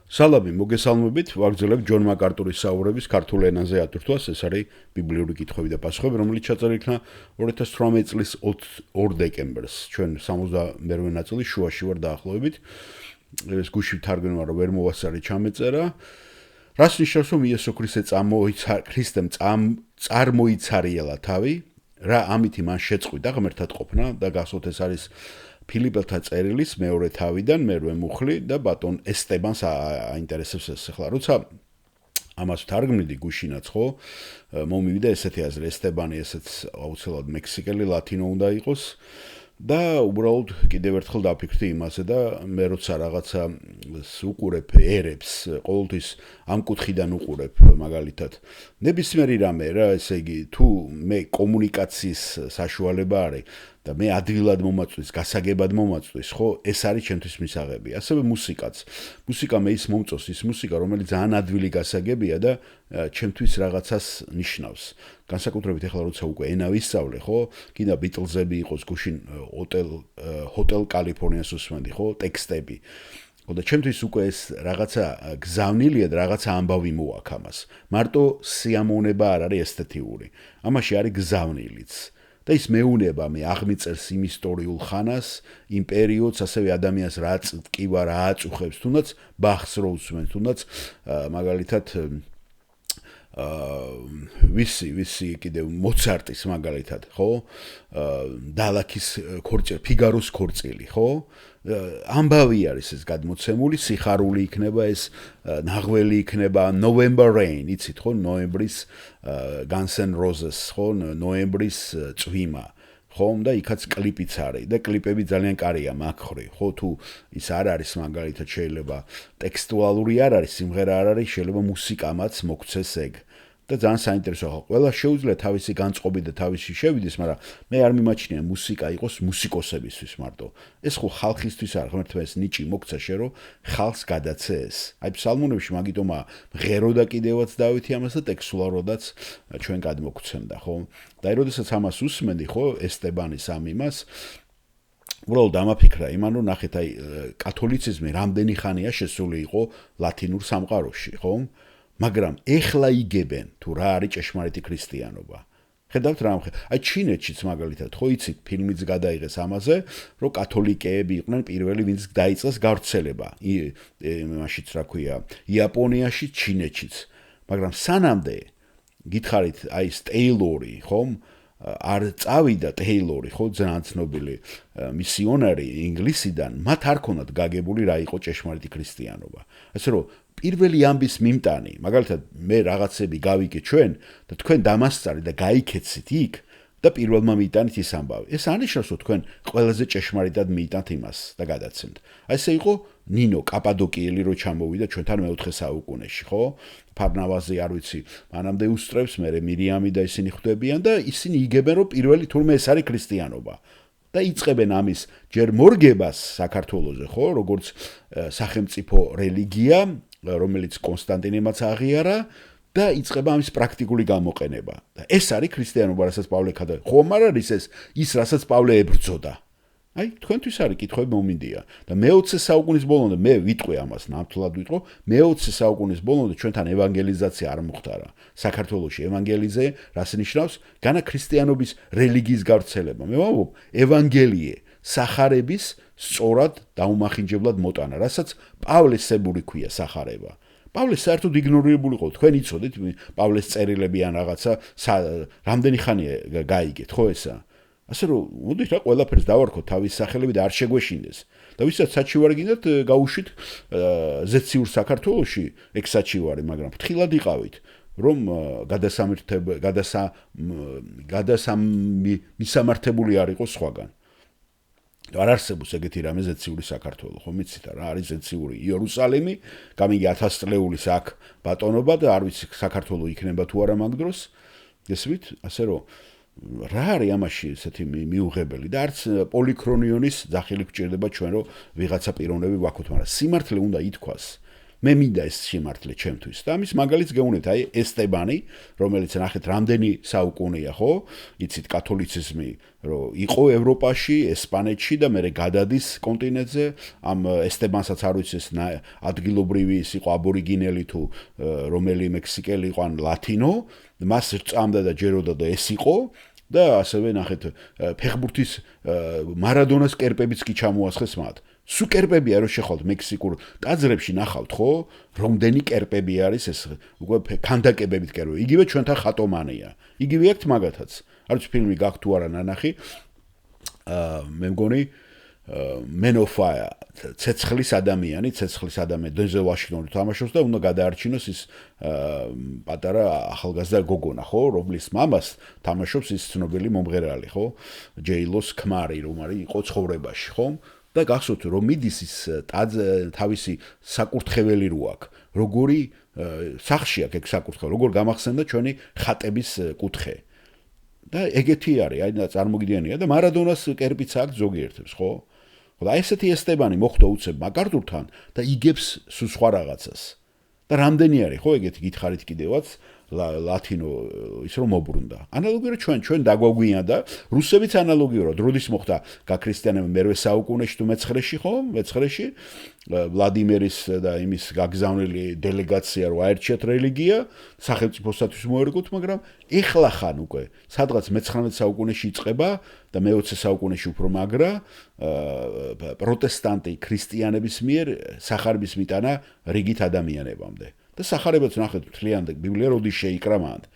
სალამი მოგესალმებით, ვაგრძელებ ჯონ მაკარტურის საუბრების ქართულ ენაზე ატვირთვას, ეს არის ბიბლიური კითხვები და პასუხები, რომელიც ჩაწერილი იქნა 2018 წლის 2 დეკემბერს. ჩვენ 68-ვე ნაწილის შუაში ვარ დაახლოებით. ეს გუშინ თარგმნა რომ ვერ მოვასწარი ჩამეწერა. რას ნიშნავს რომ იესო ქრისტემ წარმოიცარიელა თავი, რა ამითი მან შეწყვიტა ღმერთად ყოფნა და გახსოვთ ეს არის ფილიპელთა წერილის მეორე თავიდან მერვე მუხლი და ბატონ ესტებანს აინტერესებს ეს ახლა როცა ამას თარგმნიდი გუშინაც ხო მომივიდა ესეთი აზრი ესტებანი ესეც აუცილებლად მექსიკელი ლათინო უნდა იყოს და უბრალოდ კიდევ ერთხელ დაფიქრდი იმაზე და მე როცა რაღაცა უყურებ ერებს ყოველთვის ამ კუთხიდან უყურებ მაგალითად ნებისმიერი რამე რა ესე იგი თუ მე კომუნიკაციის საშუალება არის და მე ადვილად მომაწვის, გასაგებად მომაწვის, ხო, ეს არის ჩემთვის მისაღები. ასევე მუსიკაც. მუსიკა მე ის მომწონს, ის მუსიკა, რომელიც ძალიან ადვილი გასაგებია და ჩემთვის რაღაცას ნიშნავს. განსაკუთრებით ახლა როცა უკვე ენა ვისწავლე, ხო, კიდე ბიტლზები იყოს გუშინ ჰოტელ კალიფორნიას უსმენდი, ხო, ტექსტები. ხო და ჩემთვის უკვე ეს რაღაცა გზავნილია და რაღაცა ამბავი მოაქვს ამას. მარტო სიამოვნება არ არის ესთეთიური. ამაში არის გზავნილიც. და ის მეუნება მე აღმიწერს იმ ისტორიულ ხანას, იმ პერიოდს, ასევე ადამიანს რა წკივა, რა აწუხებს, თუნდაც ბახს რო უსმენს, თუნდაც მაგალითად ვისი კიდევ მოცარტის მაგალითად, ხო? დალაქის ქორწილი, ფიგაროს ქორწილი, ხო? ამბავი არის ეს გადმოცემული, სიხარული იქნება ეს ნაღველი იქნება November Rain, იცით ხო, ნოემბრის Guns N' Roses, ხო, ნოემბრის წვიმა. ხომ და იქაც კლიპიც არის და კლიპები ძალიან კარგია მაგხრი, ხო თუ ის არ არის მაგალითად შეიძლება ტექსტუალური არ არის, სიმღერა არ არის, შეიძლება მუსიკამაც მოგცეს ეგ. და ძალიან საინტერესოა, ყველა შეუძლია თავისი განწყობი და თავისი შევიდეს, მაგრამ მე არ მიმაჩნია მუსიკა იყოს მუსიკოსებისთვის მარტო. ეს ხო ხალხისთვის არ, ღმერთმა ეს ნიჭი მოგცა შე რომ ხალხს გადაცე ეს. აი ფსალმუნებში მაგიტომა ღერო და კიდევაც დავითი ამას და ტექსტუალურადაც ჩვენ გადმოგცემდა, ხო? და როდესაც ამას უსმენდი, ხო, ესტებანის ამ იმას უბრალოდ დამაფიქრა იმან რომ ნახეთ აი კათოლიციზმი რამდენი ხანია შესული იყო ლათინურ სამყაროში, ხო? მაგრამ ეხლა იგებენ თუ რა არის ჭეშმარიტი ქრისტიანობა. ხედავთ რა აი ჩინეთშიც მაგალითად ხო იცით ფილმიც გადაიღეს ამაზე რომ კათოლიკეები იყვნენ პირველი ვინც დაიწყეს გავრცელება მაშიც რა ქვია იაპონიაში ჩინეთშიც მაგრამ სანამდე გითხარით აი ეს ტეილორი ხომ არ წავიდა ტეილორი ხო ძალიან ცნობილი მისიონერი ინგლისიდან მათ არ ქონათ გაგებული რა იყო ჭეშმარიტი ქრისტიანობა ასე რომ პირველი ამბის მიმტანი, მაგალითად მე რაღაცები გავიგე ჩვენ და თქვენ დამასწარი და გაიქეცით იქ და პირველმა მიიტანით ის ამბავი. ეს ანიშნავს რომ თქვენ ყველაზე ჭეშმარიტად მიიტანთ იმას და გადაცემთ. აი ესე იყო ნინო კაპადოკიელი რო ჩამოვიდა ჩვენთან მე-4 საუკუნეში, ხო? ფარნავაზი არ ვიცი, მანამდე უსწრებს, მე მირიამი და ისინი ხვდებიან და ისინი იგებენ რომ პირველი თურმე ეს არის ქრისტიანობა. და იწყებენ ამის ჯერ მორგებას საქართველოზე, ხო, როგორც სახელმწიფო რელიგია რომელიც კონსტანტინემაც აღიარა და იწყება ამის პრაქტიკული გამოყენება. და ეს არის ქრისტიანობა, რასაც პავლე ხომ არ არის ის რასაც პავლე ებრძოდა. აი, თქვენთვის არის კითხვები მომინდია. და მე-20 საუკუნის ბოლომდე მე ვიტყვი ამას, ნამდვილად ვიტყო, მე-20 საუკუნის ბოლომდე ჩვენთან ევანგელიზაცია არ მოხდარა. საქართველოში ევანგელიზე რას ნიშნავს? განა ქრისტიანობის რელიგიის გავრცელება. მე ვამბობ, ევანგელიე სახარების სწორად დაუმახინჯებლად მოტანა, რასაც პავლესებული ქვია სახარება. პავლე საერთოდ იგნორირებული იყო. თქვენ იცოდით პავლეს წერილები ან რაღაცა რამდენი ხანია გაიგეთ, ხო ესა? ასე რომ, მოდით რა ყველაფერს დავარქოთ თავის სახელები და არ შეგვეშინდეს. და ვისაც საჩივარი გინდათ, გაუშვით ზეციურ საქართველოში, ეგ საჩივარი, მაგრამ ფრთხილად იყავით. რომ მისამართებული არ იყოს სხვაგან. არ არსებობს ეგეთი რამე ზეციური საქართველო, ხო მიცით რა არის ზეციური იერუსალიმი, გამიგი 1000 წლეულის აქ ბატონობა და არ ვიცი საქართველო იქნება თუ არა მაგ დროს. გესმით? ასე რომ რა არის ამაში ესეთი მიუღებელი და არც პოლიქრონიონის ძახილი გვჭირდება ჩვენ რომ ვიღაცა პიროვნები ვაქოთ, მაგრამ სიმართლე უნდა ითქვას. მე მინდა ეს სიმართლე ჩემთვის და ამის მაგალითს გეუნებთ აი ესტებანი რომელიც ნახეთ რამდენი საუკუნეა ხო იცით კათოლიციზმი რომ იყო ევროპაში ესპანეთში და მე გადადის კონტინენტზე ამ ესტებანსაც არ ვიცი ეს ადგილობრივი ის იყო აბორიგინელი თუ რომელი მექსიკელი იყო ან ლათინო მას წამდა და ჯეროდა და ეს იყო და ასევე ნახეთ ფეხბურთის მარადონას კერპებიც კი ჩამოასხეს მათ სუ კერპებია რომ შეხვალთ მექსიკურ ტაძრებში ნახავთ ხო რომდენი კერპები არის ეს უკვე ქანდაკებებით კერპები იგივე ჩვენთან ხატომანია იგივე აქვთ მაგათაც არ ვიცი ფილმი გაქვთ თუ არა ნანახი მე მგონი Men of Fire ცეცხლის ადამიანი დენზელ ვაშინგტონი თამაშობს და უნდა გადაარჩინოს ის პატარა ახალგაზრდა გოგონა ხო რომლის მამას თამაშობს ის ცნობილი მომღერალი ხო ჯეილოს ქმარი რომ არის იყო ცხოვრებაში ხო და გახსოვთ რომ მიდის ის თავისი საკურთხეველი რო აქვს როგორი სახში აქვს ეგ საკურთხეველი როგორ გამახსენდა ჩვენი ხატების კუთხე და ეგეთი არის აი წარმოგიდგენია და მარადონას კერპიც აქვს ზოგიერთებს ხო და ესეთი ესტებანი მოხდა უცებ მაკარტურთან და იგებს სულ სხვა რაღაცას და რამდენი არის ხო ეგეთი გითხარით კიდევაც ლათინო ის რომ მოbrunდა ანალოგიურად ჩვენ დაგვაგვიანდა რუსებიც ანალოგიურად როდის მოხდა გაქრისტიანება მერვე საუკუნეში თუ მეცხრეში ხო მეცხრეში ვლადიმერის და იმის გაგზავნილი დელეგაცია რო აერჩიათ რელიგია სახელმწიფოსათვის მოერგოთ მაგრამ ეხლა ხან უკვე სადღაც მე-19 საუკუნეში იწყება და მე-20 საუკუნეში უფრო მაგრა პროტესტანტი ქრისტიანების მიერ სახარების მიტანა რიგით ადამიანებამდე და სახარებაც ნახეთ მთლიანად ბიბლია როდის შეიკრა მანდ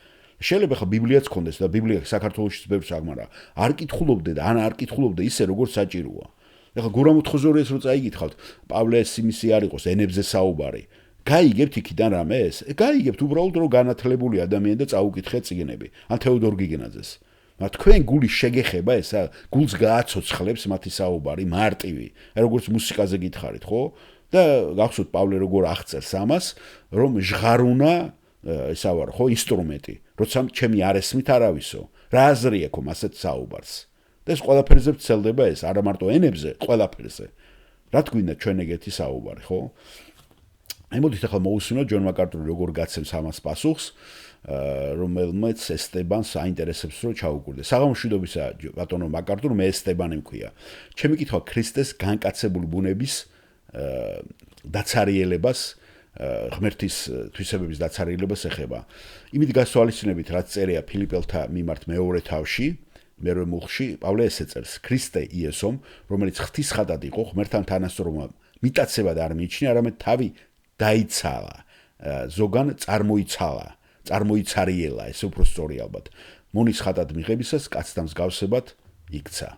შეიძლება ხა ბიბლიაც ქონდეს და ბიბლია საქართველოშიც ბევრს აქვს მაგრამ არ კითხულობდე და ან არ კითხულობდე ისე როგორც საჭიროა ეხლა გურამუთ ხოზორიეს რო წაიგითხავთ პავლეს იმისი არ იყოს ენებზე საუბარი გაიგებთ იქიდან რამე ეს გაიგებთ უბრალოდ რომ განათლებული ადამიანი და წაუკითხე წიგნები ან თეოდორ გიგენაძეს მაგრამ თქვენ გულის შეგეხება ესა გულს გააცოცხლებს მათი საუბარი მარტივი როგორც მუსიკაზე გითხარით ხო და გახსოვთ პავლე როგორ აღწერს ამას რომ ჟღარუნა ესა ვარ ხო ინსტრუმენტი როცა ჩემი არესმით არავისო რა აზრი აქვს ასეთ საუბარს და ეს ყველაფერზე ვცელდება ეს არა მარტო ენებზე ყველაფერზე რა თქმა ჩვენ ეგეთი საუბარი ხო აი მოდით ახლა მოусმინოთ ჯონ მაკარტური როგორ გაცემს ამას პასუხს რომელმაც ესტებანს აინტერესებს რომ ჩაუკვირდეს საღამოშვიდობისა ბატონო მაკარტურ მე ესტებანი მქვია ჩემი კითხვა ქრისტეს განკაცებული ბუნების დაცარიელებას ღმერთის თვისებების დაცარიელებას ეხება იმით გასვალისწინებით რაც წერია ფილიპელთა მიმართ მეორე თავში მერვე მუხლში პავლე ესე წერს ქრისტე იესომ რომელიც ღვთის ხატად იყო ღმერთთან თანასწორობა მიტაცებად არ მიიჩნია არამედ თავი დაიცალა ზოგან წარმოიცარიელა ეს უფრო სწორი ალბათ მონის ხატად მიღებისას კაცთა მსგავსებად იქცა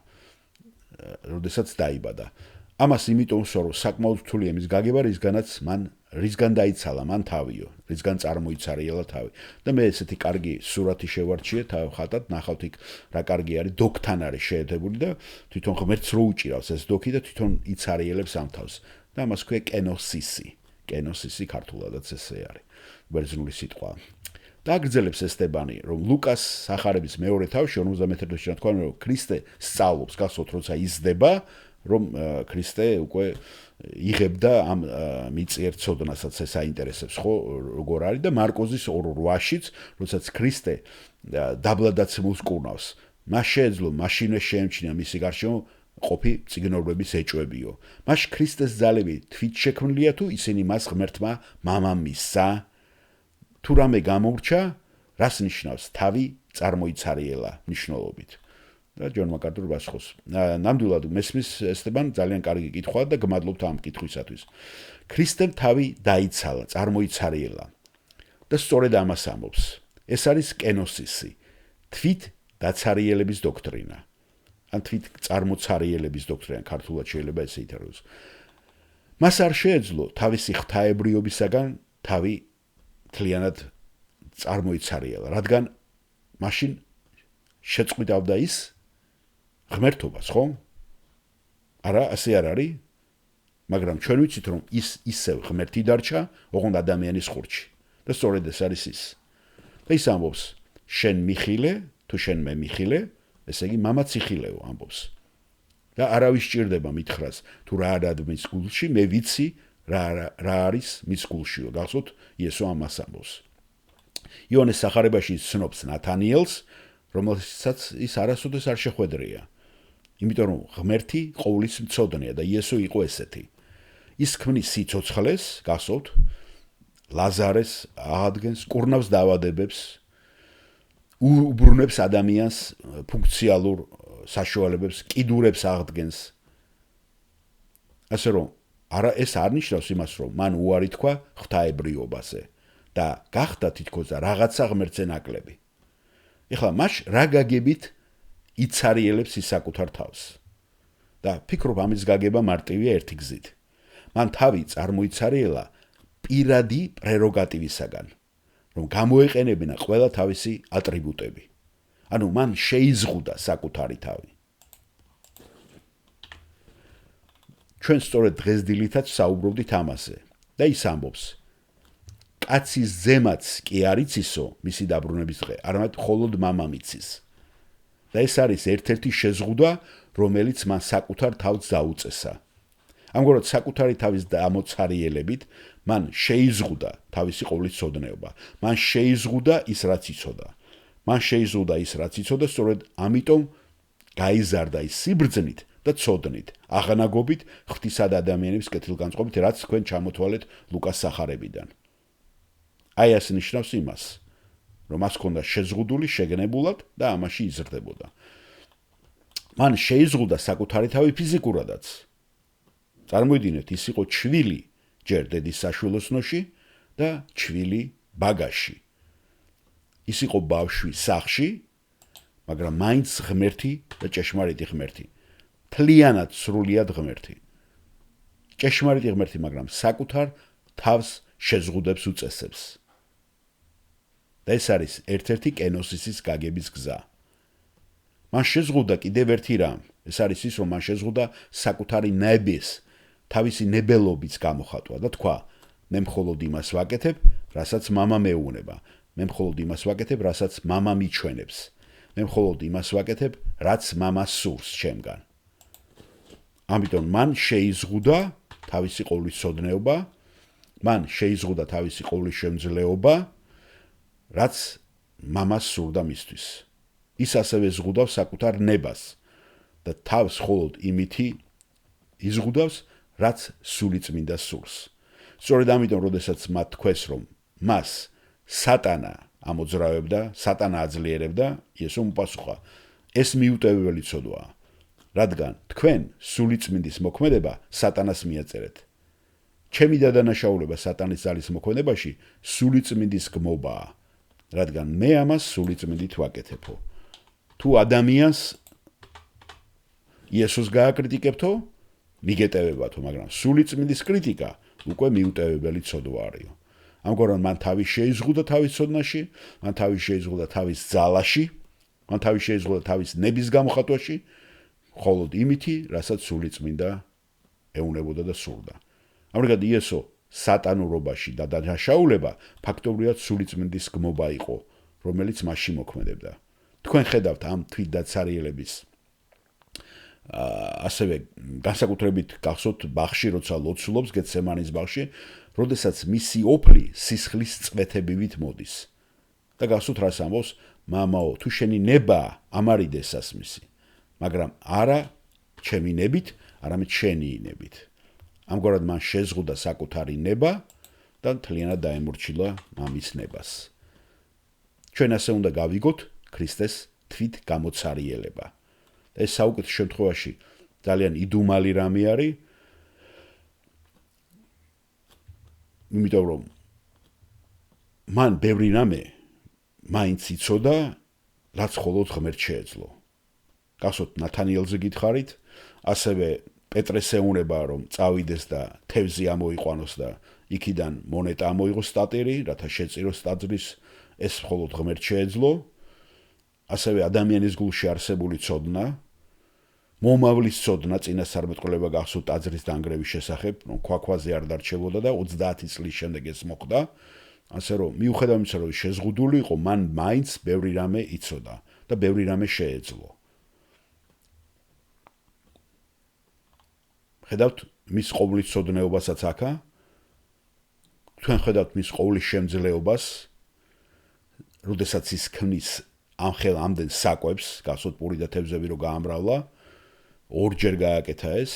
როდესაც დაიბადა ამას იმიტომ რომ საკმაოდ რთულია მის გაგება რისგან დაიცალა მან თავიო რისგან წარმოიცარიელა თავი და მე ესეთი კარგი სურათი შევარჩიე თავ ხატად ნახავთ იქ რა კარგი არის დოქთან არის შეერთებული და თვითონ ღმერთს რო უჭირავს ეს დოქი და თვითონ იცარიელებს ამ თავს და ამას ქვია კენოსისი ქართულადაც ესე არის ბერძნული სიტყვა და აგრძელებს ესტებანი რომ ლუკას სახარების მეორე თავში 51 დღეში რა თქვა რომ ქრისტე სწავლობს გახსოვთ როცა იზრდება რომ ქრისტე უკვე იღებდა ამ მიწიერ ცოდნასაც ეს აინტერესებს ხო როგორ არის და მარკოზის 2:8-შიც როდესაც ქრისტე დაბლადაც მოსკურნავს მას შეეძლო მაშინვე შეემჩნია მისი გარშემო ყოფი წიგნორბების ეჭვებიო მას ქრისტეს ძალები თვით შექმნილია თუ ისინი მას ღმერთმა მამამ მისცა თუ რამე გამორჩა რას ნიშნავს თავი წარმოიცარიელა ნიშნულობით და ჯონ მაკარტური პასუხობს ნამდვილად მესმის ესტებან ძალიან კარგი კითხვა და გმადლობთ ამ კითხვისათვის ქრისტემ თავი დაიცალა წარმოიცარიელა და სწორედ ამას ამბობს ეს არის კენოსისი თვით დაცარიელების დოქტრინა ან თვით წარმოცარიელების დოქტრინა ქართულად შეიძლება ესე ითარგმნოს მას არ შეეძლო თავისი ღვთაებრიობისაგან თავი თლიანად წარმოიცარიელა რადგან მაშინ შეწყვიტავდა ის ღმერთობას ხო? არა, ასე არ არის? მაგრამ ჩვენ ვიცით რომ ის ისევ ღმერთი დარჩა, ოღონდ ადამიანის ხურში. და სწორედ ეს არის ის. და ის ამბობს, შენ მიხილე, თუ შენ მე მიხილე, ესე იგი მამაც იხილეო ამბობს. და არავის სჭირდება მითხრას, თუ რა არადმის გულში, მე ვიცი, რა არის მის გულშიო. გახსოვთ, იესო ამას ამბობს. იონეს სახარებაში ცნობს ნათანიელს, რომელსაც ის არასოდეს არ შეხვედრია. იმიტომ რომ ღმერთი ყოვლის მცოდნეა და იესო იყო ესეთი. ის ქმნის სიცოცხლეს, გახსოვთ, ლაზარეს აღადგენს, კურნავს დაავადებებს, უბრუნებს ადამიანს ფუნქციალურ საშუალებებს, კიდურებს აღდგენს. ასე რომ ეს არ ნიშნავს იმას, რომ მან უარი თქვა ღვთაებრიობაზე და გახდა თითქოს რაღაცა ღმერთზე ნაკლები. ეხლა მას რა გაგებით იცარიელებს ის საკუთარ თავს. და ფიქრობ ამის გაგება მარტივია ერთი გზით. მან თავი წარმოიცარიელა პირადი პრეროგატივისაგან, რომ გამოეყენებინა ყველა თავისი ატრიბუტები. ანუ მან შეიზღუდა საკუთარი თავი. ჩვენ სწორედ დღეს დილითაც საუბრობდით ამაზე და ის ამბობს: კაცის ზემაც კი არ იცისო მისი დაბრუნების დღე, არამედ მხოლოდ მამამ იცის. და ეს არის ერთ-ერთი შეზღუდვა, რომელიც მან საკუთარ თავს დაუწესა. ამგვარად საკუთარი თავის დამოცარიელებით მან შეიზღუდა თავისი ყოვლისცოდნეობა. მან შეიზღუდა ის, რაც იცოდა. მან შეიზღუდა ის, რაც იცოდა, სწორედ ამიტომ გაიზარდა ის სიბრძნით და ცოდნით, აღანაგობით ღვთისა და ადამიანების კეთილგანწყობით, რაც თქვენ ჩამოთვალეთ ლუკას სახარებიდან. აი ეს ნიშნავს იმას, რომ მას ჰქონდა შეზღუდული შეგნებულად და ამაში იზრდებოდა. მან შეიზღუდა საკუთარი თავი ფიზიკურადაც. წარმოიდგინეთ, ის იყო ჩვილი ჯერ დედის საშვილოსნოში და ჩვილი ბაგაში. ის იყო ბავშვი სახლში, მაგრამ მაინც ღმერთი და ჭეშმარიტი ღმერთი. თლიანად სრულიად ღმერთი. ჭეშმარიტი ღმერთი, მაგრამ საკუთარ თავს შეზღუდებს უწესებს. და ეს არის ერთ-ერთი კენოსისის გაგების გზა. მან შეზღუდა კიდევ ერთი რამ, ეს არის ის, რომ მან შეზღუდა საკუთარი ნების, თავისი ნებელობის გამოხატვა და თქვა: მე მხოლოდ იმას ვაკეთებ, რასაც მამა მეუნება. მე მხოლოდ იმას ვაკეთებ, რასაც მამა მიჩვენებს. მე მხოლოდ იმას ვაკეთებ, რაც მამა სურს ჩემგან. ამიტომ მან შეიზღუდა თავისი ყოვლისცოდნეობა, მან შეიზღუდა თავისი ყოვლისშემძლეობა, რაც მამას სურდა მისთვის. ის ასევე ზღუდავს საკუთარ ნებას და თავს მხოლოდ იმითი იზღუდავს, რაც სულიწმინდა სურს. სწორედ ამიტომ, როდესაც მათ თქვეს, რომ მას სატანა ამოძრავებდა, სატანა აძლიერებდა, იესომ უპასუხა: ეს მიუტევებელი ცოდვაა, რადგან თქვენ სულიწმინდის მოქმედება სატანას მიაწერეთ. ჩემი დადანაშაულება სატანის ძალის მოქმედებაში სულიწმინდის გმობაა, რადგან მე ამას სულიწმინდით ვაკეთებო. თუ ადამიანს იესოს გააკრიტიკებთო, მიგეტევებათო, მაგრამ სულიწმინდის კრიტიკა უკვე მიუტევებელი ცოდვა არისო. ამგვარად მან თავი შეიზღუდა თავის ცოდნაში, მან თავი შეიზღუდა თავის ძალაში, მან თავი შეიზღუდა თავის ნების გამოხატვაში, მხოლოდ იმითი, რასაც სულიწმინდა ეუნებოდა და სურდა. ამრიგად იესო სატანურობაში და დანაშაულება ფაქტობრივად სულიწმინდის გმობა იყო, რომელიც მასში მოქმედებდა. თქვენ ხედავთ ამ თვითდაცარიელების ასევე განსაკუთრებით გახსოვთ ბაღში, როცა ლოცულობს გეთსემანის ბაღში, როდესაც მისი ოფლი სისხლის წვეთებივით მოდის. და გახსოვთ რას ამბობს: მამაო, თუ შენი ნება ამარიდე სასმისი, მაგრამ არა ჩემი ნებით, არამედ შენი ნებით. ამგვარად მან შეზღუდა საკუთარი ნება და მთლიანად დაემორჩილა მამის ნებას. ჩვენ ასე უნდა გავიგოთ ქრისტეს თვით გამოცარიელება. ეს საუკეთესო შემთხვევაში ძალიან იდუმალი რამე არის, იმიტომ რომ მან ბევრი რამე მაინც იცოდა, რაც მხოლოდ ღმერთს შეეძლო. გახსოვთ, ნათანიელზე გითხარით, ასევე პეტრეს ეუნება, რომ წავიდეს და თევზი ამოიყვანოს და იქიდან მონეტა ამოიღოს სტატერი, რათა შეწიროს ტაძრის, ეს მხოლოდ ღმერთს შეეძლო. ასევე ადამიანის გულში არსებული ცოდნა, მომავლის ცოდნა, წინასწარმეტყველება გახსოვთ ტაძრის დანგრევის შესახებ, რომ ქვაქვაზე არ დარჩებოდა და 30 წლის შემდეგ ეს მოხდა. ასე რომ მიუხედავად იმისა, რომ შეზღუდული იყო, მან მაინც ბევრი რამე იცოდა და ბევრი რამე შეეძლო. ხედავთ მის ყოვლისცოდნეობასაც აქა, თქვენ ხედავთ მის ყოვლის შემძლეობას, როდესაც ის ქმნის ამდენ საკვებს, გასვot პური და თევზები რო გაამრავლა, ორჯერ გააკეთა ეს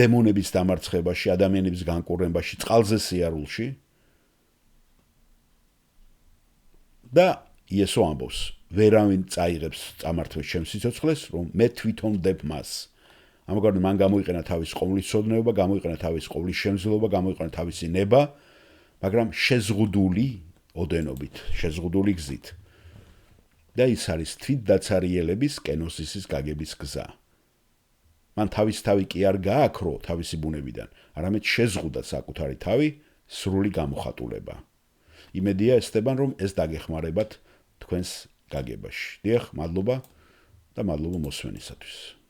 დემონების დამარცხებაში, ადამიანების განკურნებაში, წყალზე სიარულში და იესო ამბობს, ვერავინ წაიღებს წამართვეს ჩემს სიცოცხლეს, რომ მე თვითონ ვდებ მას. ამგვარად მან გამოიყენა თავის ყოვლის ცოდნეობა, გამოიყენა თავის ყოვლის შემძლეობა, გამოიყენა თავისი ნება, მაგრამ შეზღუდული ოდენობით, შეზღუდული გზით. და ის არის თვითდაცარიელების კენოსისის გაგების გზა. მან თავის თავი კი არ გააქრო თავისი ბუნებიდან, არამედ შეზღუდა საკუთარი თავი სრული გამოხატულება. იმედია ესწებან, რომ ეს დაგეხმარებათ თქვენს გაგებაში. დიახ, მადლობა და მადლობა მოსვენისათვის.